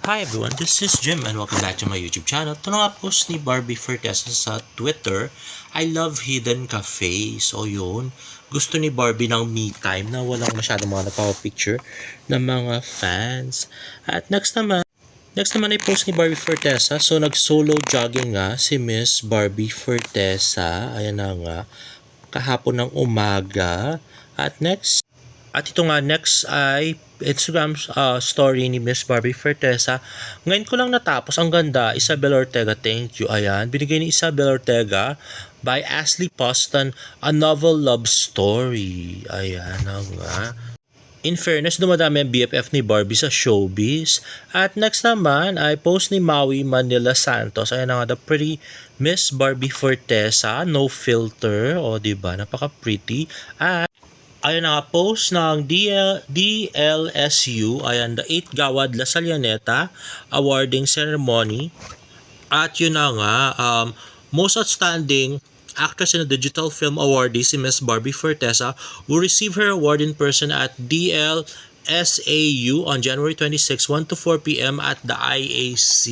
Hi everyone, this is Jim and welcome back to my YouTube channel. Ito na nga post ni Barbie Fortesa sa Twitter. I love hidden cafe. So yun, gusto ni Barbie ng me time na walang masyadong mga nagpapapicture ng mga fans. At next naman ay post ni Barbie Fortesa. So nag-solo jogging nga si Miss Barbie Fortesa. Ayan na nga, kahapon ng umaga. At ito nga, next ay Instagram story ni Miss Barbie Fortesa. Ngayon ko lang natapos. Ang ganda. Isabel Ortega, thank you. Ayan, binigay ni Isabel Ortega by Ashley Poston, A Novel Love Story. Ayan na nga. In fairness, dumadami ang BFF ni Barbie sa showbiz. At next naman ay post ni Maui Manila Santos. Ayan na nga, the pretty Miss Barbie Fortesa. No filter. O, diba? Napaka-pretty. At ayun na nga, post ng DLSU, ayan, the 8th Gawad La Salianeta Awarding Ceremony. At yun na nga, most outstanding actress in a digital film awardee si Miss Barbie Fortesa will receive her award in person at DLSAU on January 26, 1 to 4 p.m. at the IAC.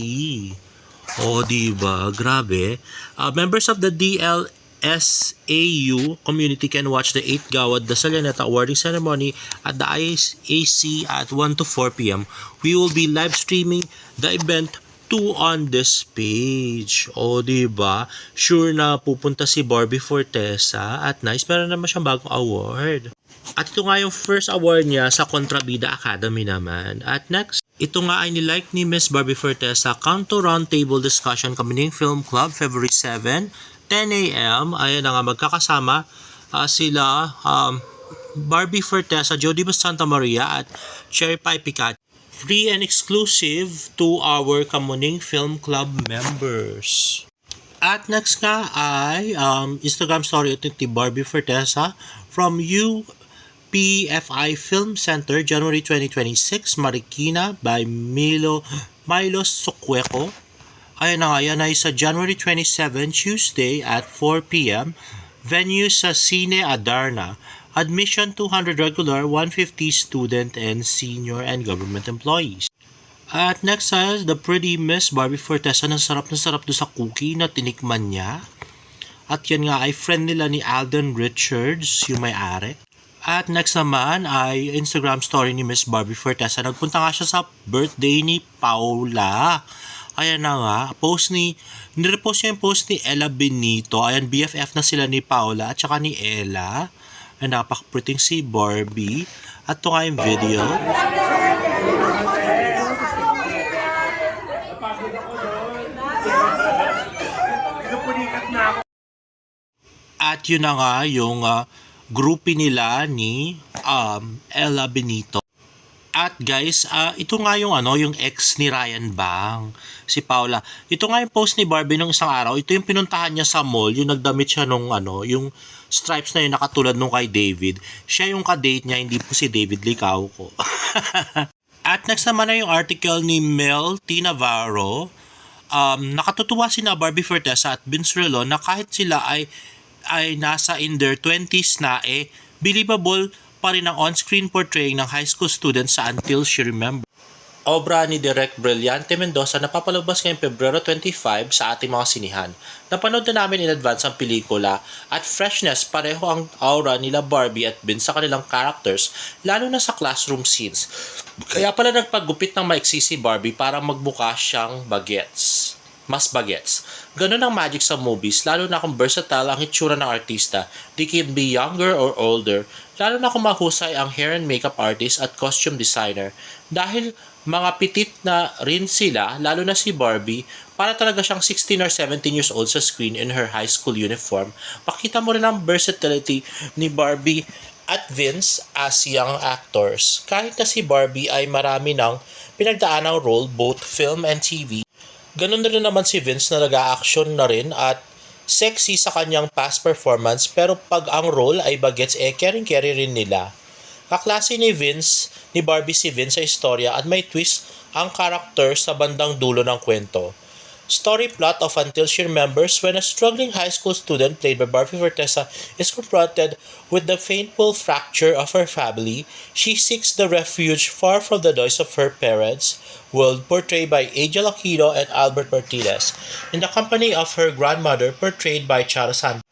Oh, diba? Grabe. Members of the DLSAU community can watch the 8th Gawad La Salianeta awarding ceremony at the IAC at 1 to 4 p.m. We will be live streaming the event too on this page. O, diba? Sure na pupunta si Barbie Fortesa at nice. Meron naman siyang bagong award. At ito nga yung first award niya sa Contrabida Academy naman. At next, ito nga ay nilike ni Miss Barbie Fortesa Kanto Roundtable Discussion Kamining Film Club February 7, 10 a.m. Ayan na nga, magkakasama sila Barbie Fortesa, Jody Santa Maria at Cherry Pie Picat. Free and exclusive to our Kamuning Film Club members. At next nga ay Instagram story ito ni Barbie Fortesa from UPFI Film Center, January 2026, Marikina by Milo Sukweko. Ayan na nga, yan ay sa January 27, Tuesday at 4 p.m. Venue sa Cine Adarna. Admission 200 regular, 150 student and senior and government employees. At next is the pretty Miss Barbie Fortesa. Na sarap do sa cookie na tinikman niya. At yan nga ay friend nila ni Alden Richards, yung may-ari. At next naman ay Instagram story ni Miss Barbie Fortesa. Nagpunta nga siya sa birthday ni Paula. Ayan na nga, nirepost niya yung post ni Ella Benito. Ayan, BFF na sila ni Paula at saka ni Ella. Ay, napaka-pretty si Barbie. At ito nga yung video. At yun na nga yung groupie nila ni Ella Benito. At guys, ito nga yung yung ex ni Ryan Bang, si Paula. Ito nga yung post ni Barbie nung isang araw. Ito yung pinuntahan niya sa mall, yung nagdamit siya nung yung stripes na yun nakatulad nung kay David. Siya yung ka-date niya, hindi po si David Licauco. At next naman na yung article ni Mel T. Navarro. Nakatutuwa sina Barbie Fortesa at Vince Relon na kahit sila ay nasa in their 20s na believable pa rin ang on-screen portraying ng high school students sa Until She Remembers. Obra ni Direk Brillante Mendoza na papalabas ngayong Pebrero 25 sa ating mga sinihan. Napanood na namin in advance ang pelikula at freshness pareho ang aura nila Barbie at Vince sa kanilang characters, lalo na sa classroom scenes. Kaya pala nagpaggupit ng maiksi si Barbie para magbuka siyang mas bagets. Ganun ang magic sa movies, lalo na kung versatile ang itsura ng artista. They can be younger or older, lalo na kung mahusay ang hair and makeup artist at costume designer. Dahil mga pitit na rin sila, lalo na si Barbie, para talaga siyang 16 or 17 years old sa screen in her high school uniform. Pakita mo rin ang versatility ni Barbie at Vince as young actors. Kahit na si Barbie ay marami ng pinagdaanang role, both film and TV, ganun na rin naman si Vince na nag-a-action na rin at sexy sa kanyang past performance, pero pag ang role ay bagets, caring-carry rin nila. Kaklase ni Barbie si Vince sa istorya at may twist ang karakter sa bandang dulo ng kwento. Story plot of Until She Remembers when a struggling high school student played by Barbie Fortesa is confronted with the painful fracture of her family. She seeks the refuge far from the noise of her parents' world, portrayed by Angel Aquino and Albert Martinez, in the company of her grandmother, portrayed by Charo Santos,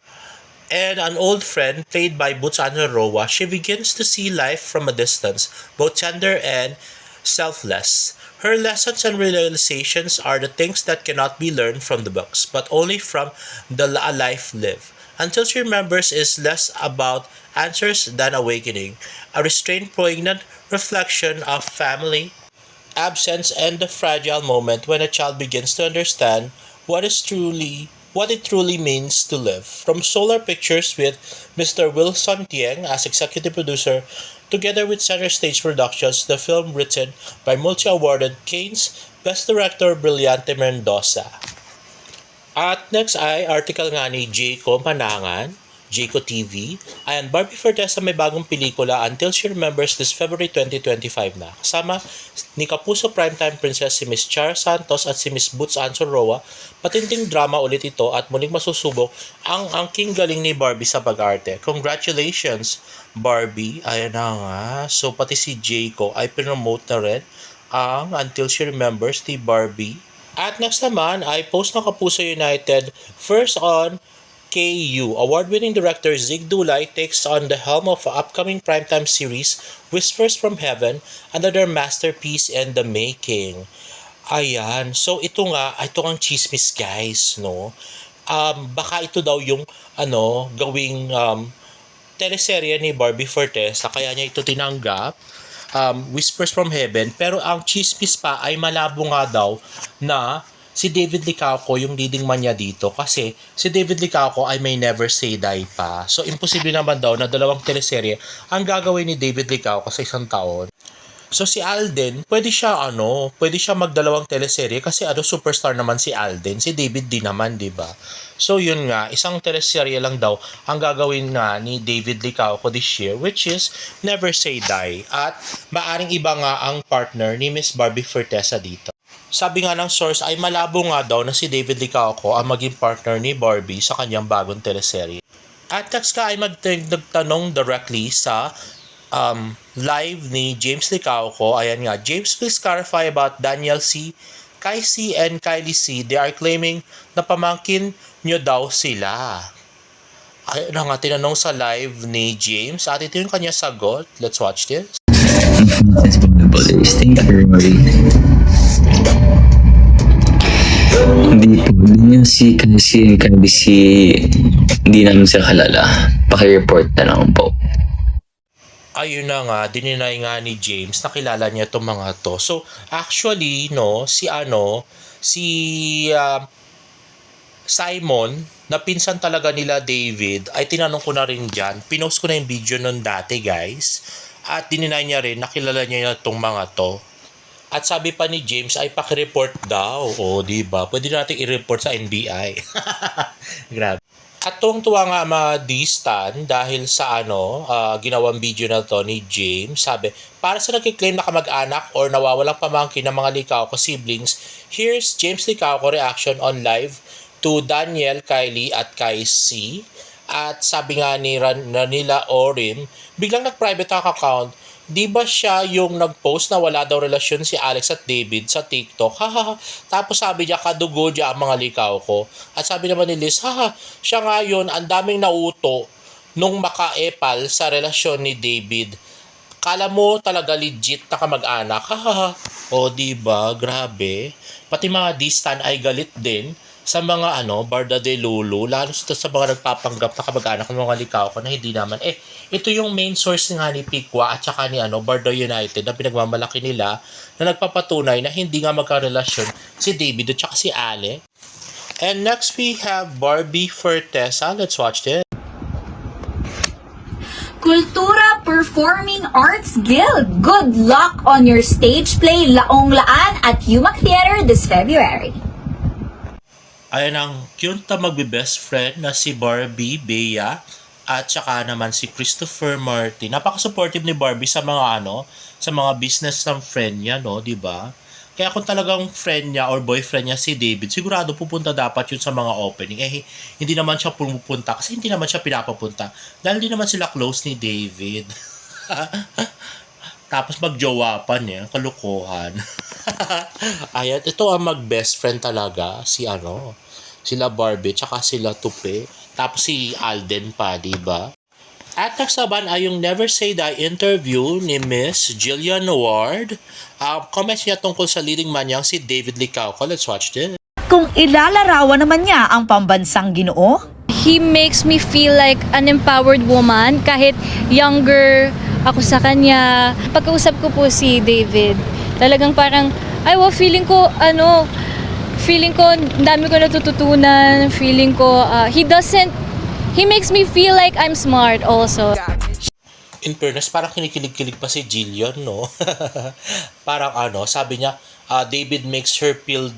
and an old friend played by Boots Roa. She begins to see life from a distance, both tender and selfless. Her lessons and realizations are the things that cannot be learned from the books, but only from the life lived. Until She Remembers is less about answers than awakening, a restrained, poignant reflection of family, absence, and the fragile moment when a child begins to understand what it truly means to live. From Solar Pictures with Mr. Wilson Tieng as executive producer, together with Center Stage Productions, the film written by multi-awarded Cannes Best Director Brillante Mendoza. At next ay article nga ni Jayco Manangan, Jayco TV. Ayan, Barbie Fortesa may bagong pelikula Until She Remembers this February 2025 na. Kasama ni Kapuso Primetime Princess si Miss Char Santos at si Miss Boots Anson Roa. Matinding drama ulit ito at muling masusubok ang angking galing ni Barbie sa pag-arte. Congratulations, Barbie. Ayan na nga. So pati si Jayco ay promote na rin ang Until She Remembers ni Barbie. At next naman ay post ng Kapuso United first on KU. Award-winning director Zig Dulay takes on the helm of the upcoming primetime series Whispers from Heaven, another masterpiece in the making. Ayan. So ito ang chismis guys, no? Baka ito daw yung gawing teleserye ni Barbie Fortesa kaya niya ito tinanggap. Whispers from Heaven, pero ang chismis pa ay malabo nga daw na si David Licauco yung leading man niya dito kasi si David Licauco ay may Never Say Die pa. So imposible naman daw na dalawang teleserye ang gagawin ni David Licauco sa isang taon. So si Alden, pwede siya magdalawang teleserye kasi superstar naman si Alden, si David din naman, 'di ba? So yun nga, isang teleserye lang daw ang gagawin nga ni David Licauco this year, which is Never Say Die, at maaring iba nga ang partner ni Miss Barbie Fortesa dito. Sabi nga ng source ay malabo nga daw na si David Licauco ang maging partner ni Barbie sa kanyang bagong teleserye. At next ka ay magtanong directly sa live ni James Licauco. Ayan nga, James, please clarify about Daniel C., Kai C., and Kylie C. They are claiming na pamangkin nyo daw sila. Ayun nga, tinanong sa live ni James at ito yung kanya sagot. Let's watch this. Thank you, Rory. Hindi po, hindi niya si Kylie C. Hindi namin sila kalala. Paki-report na lang po. Ayun na nga, dininay nga ni James na kilala niya itong mga to. So, actually, si Simon, na pinsan talaga nila David, ay tinanong ko na rin dyan. Pinost ko na yung video nun dati, guys. At dininay niya rin, nakilala niya itong mga to. At sabi pa ni James ay paki-report daw. O, diba? Pwede natin i-report sa NBI. Grabe. At tuwang-tuwa nga ma-distan dahil sa ginawang video na to ni James. Sabi, para sa nagkiklaim na kamag-anak or nawawalang pamangkin ng mga Licauco siblings, here's James Licauco reaction on live to Daniel, Kylie at Kai C. At sabi nga ni Ranila Orim, biglang nag-private account, di ba siya yung nag-post na wala daw relasyon si Alex at David sa TikTok? Haha. Tapos sabi niya, kadugo niya ang mga Licauco. At sabi naman ni Liz, siya nga yun, ang daming nauto nung makaepal sa relasyon ni David. Kala mo talaga legit na kamag-anak? Haha. O diba, grabe. Pati mga distan ay galit din sa mga Barda de Lulu, lalo sa mga nagpapanggap na kamag-anak ng mga Licauco na hindi naman. Ito yung main source nga ni Pikwa at saka ni Barda United na pinagmamalaki nila na nagpapatunay na hindi nga magkarelasyon si David at saka si Ale. And next we have Barbie Fortesa. Let's watch this. Kultura Performing Arts Guild. Good luck on your stage play Laong Laan at Yumak Theater this February. Ayan ang cute na magbe-best friend na si Barbie Bea at saka naman si Christopher Martin. Napaka-supportive ni Barbie sa mga sa mga business ng friend niya, no, 'di ba? Kaya kung talagang friend niya or boyfriend niya si David, sigurado pupunta dapat yun sa mga opening. Hindi naman siya pumupunta kasi hindi naman siya pinapapunta. Dahil hindi naman sila close ni David. Tapos magjowa pa niya, kalukuhan. Ayan, ito ang mag-best friend talaga, sila Barbie, tsaka sila Tupi. Tapos si Alden pa, diba? At next naman ay yung Never Say Die interview ni Miss Jillian Ward. Comments niya tungkol sa leading man niyang si David Licauco. Let's watch this. Kung ilalarawan naman niya ang pambansang Ginoo, He makes me feel like an empowered woman kahit younger ako sa kanya. Pagkausap ko po si David, talagang parang, feeling ko, dami ko natututunan, he makes me feel like I'm smart also. In fairness, parang kinikilig-kilig pa si Jillian, no? Parang sabi niya, David makes her feel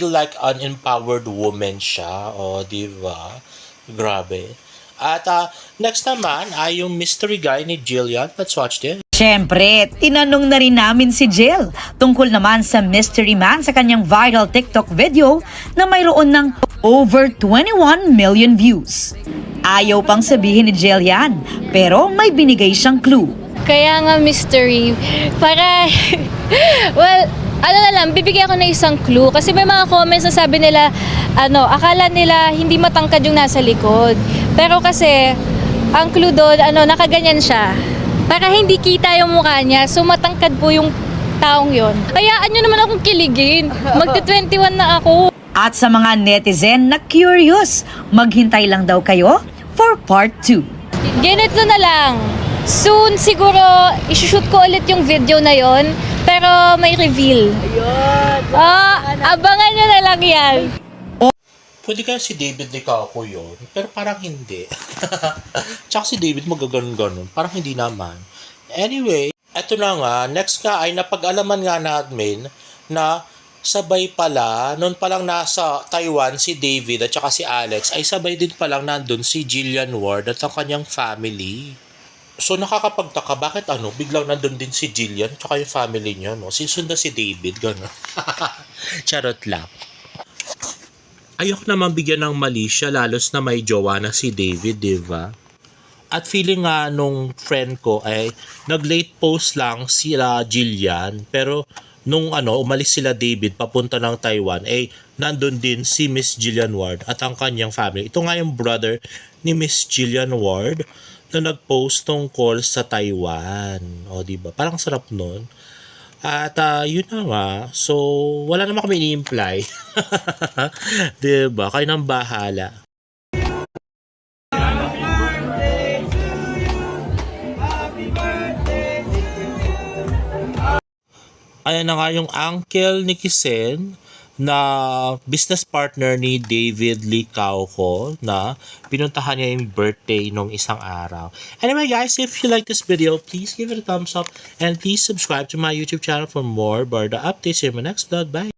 like an empowered woman siya. O, diba? Grabe. At next naman ay yung mystery guy ni Jillian. Let's watch this. syempre, tinanong na rin namin si Jill tungkol naman sa mystery man sa kanyang viral TikTok video na mayroon ng over 21 million views. Ayaw pang sabihin ni Jill yan, pero may binigay siyang clue. Kaya nga mystery, para, bibigyan ko na isang clue. Kasi may mga comments na sabi nila, akala nila hindi matangkad yung nasa likod. Pero kasi, ang clue doon, nakaganyan siya. Para hindi kita yung mukha niya, so matangkad po yung taong yon. Hayaan nyo naman akong kiligin. Magti-21 na ako. At sa mga netizen na curious, maghintay lang daw kayo for part 2. Ganito na lang. Soon siguro, isushoot ko ulit yung video na yon, pero may reveal. Abangan nyo na lang yan. Pwede kaya si David Licauco yun, pero parang hindi. Tsaka si David magaganon-ganon, parang hindi naman. Anyway, eto na nga, next nga ay napag-alaman nga namin na sabay pala, noon palang nasa Taiwan si David at saka si Alex, ay sabay din palang nandun si Jillian Ward at ang kanyang family. So nakakapagtaka, bakit biglang nandun din si Jillian at saka yung family niya, no? Sinsundan si David, gano'n. Charot lang. Ayok naman bigyan ng mali siya, lalos na may jowa na si David, diba? At feeling nga nung friend ko ay nag-late post lang sila Jillian, pero nung umalis sila David papunta ng Taiwan, nandun din si Miss Jillian Ward at ang kanyang family. Ito nga yung brother ni Miss Jillian Ward na nag-post tungkol sa Taiwan. O, diba? Parang sarap nun. At yun na nga. So, wala naman kami ini-imply. Diba? Kayo nang bahala. Ayan na nga yung uncle ni Kisen na business partner ni David Licauco na pinuntahan niya yung birthday nung isang araw. Anyway guys, if you like this video, please give it a thumbs up and please subscribe to my YouTube channel for more Barda updates. See you in my next vlog. Bye!